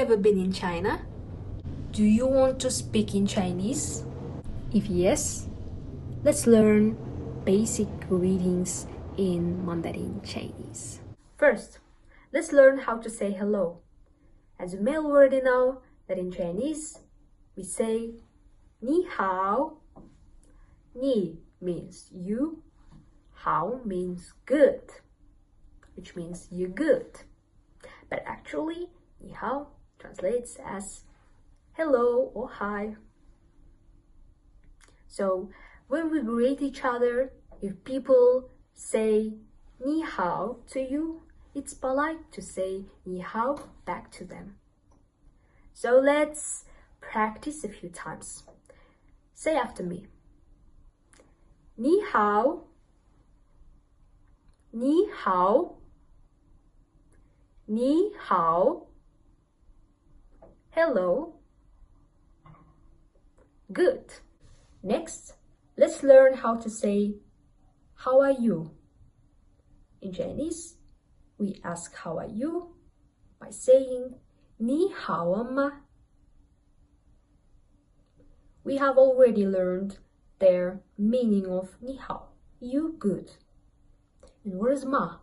ever been in China? Do you want to speak in Chinese? If yes, let's learn basic greetings in Mandarin Chinese. First, let's learn how to say hello. As you may already know that in Chinese, we say 你好. Ni means you, hao means good, which means you're good. But actually, 你好 translates as hello or hi. So when we greet each other, if people say 你好 to you, it's polite to say 你好 back to them. So let's practice a few times. Say after me. 你好, 你好, 你好. Hello. Good. Next, let's learn how to say how are you? In Chinese, we ask how are you by saying 你好吗? We have already learned their meaning of 你好, you good. And what is ma?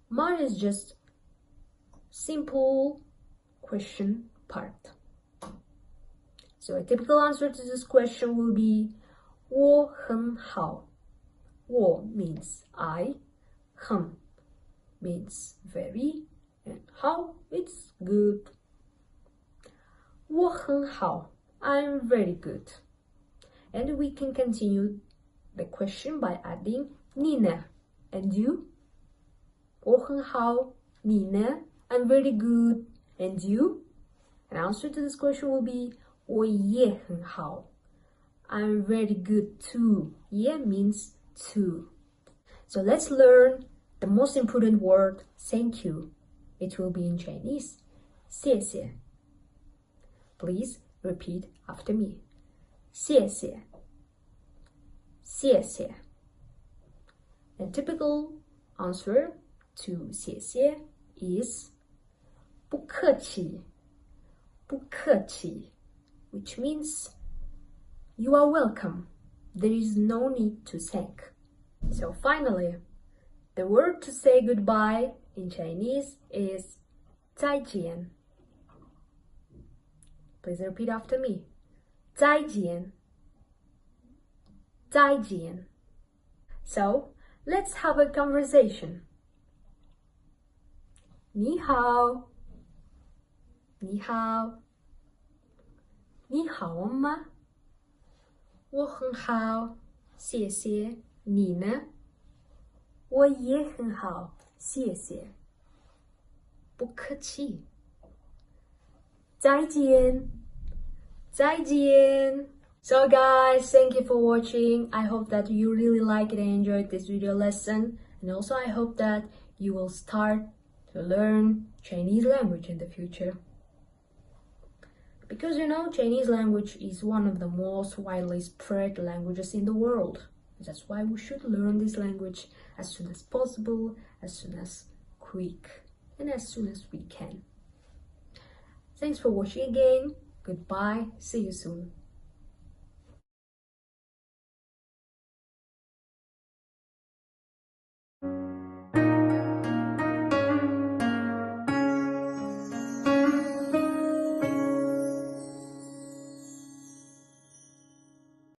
Ma is just simple question part. So a typical answer to this question will be 我很好. 我 means I, 很 means very, and 好 it's good. 我很好, I'm very good. And we can continue the question by adding 你呢? And you? 我很好, 你呢? I'm very good. And you? An answer to this question will be 我也很好. I'm very good too. 也 means too. So let's learn the most important word, thank you. It will be in Chinese. 谢谢. Please repeat after me. 谢谢. 谢谢. A typical answer to 谢谢 is 不客气. 不客气, which means you are welcome. There is no need to thank. So finally, the word to say goodbye in Chinese is 再见. Please repeat after me. 再见. 再见. So, let's have a conversation. 你好. 你好. 你好吗? 我很好, 谢谢. 你呢? 我也很好, 谢谢. 不客气. 再见. 再见. So guys, thank you for watching. I hope that you really liked and enjoyed this video lesson. And also I hope that you will start to learn Chinese language in the future. Because you know, Chinese language is one of the most widely spread languages in the world. That's why we should learn this language as soon as possible, as soon as quick, and as soon as we can. Thanks for watching again. Goodbye. See you soon.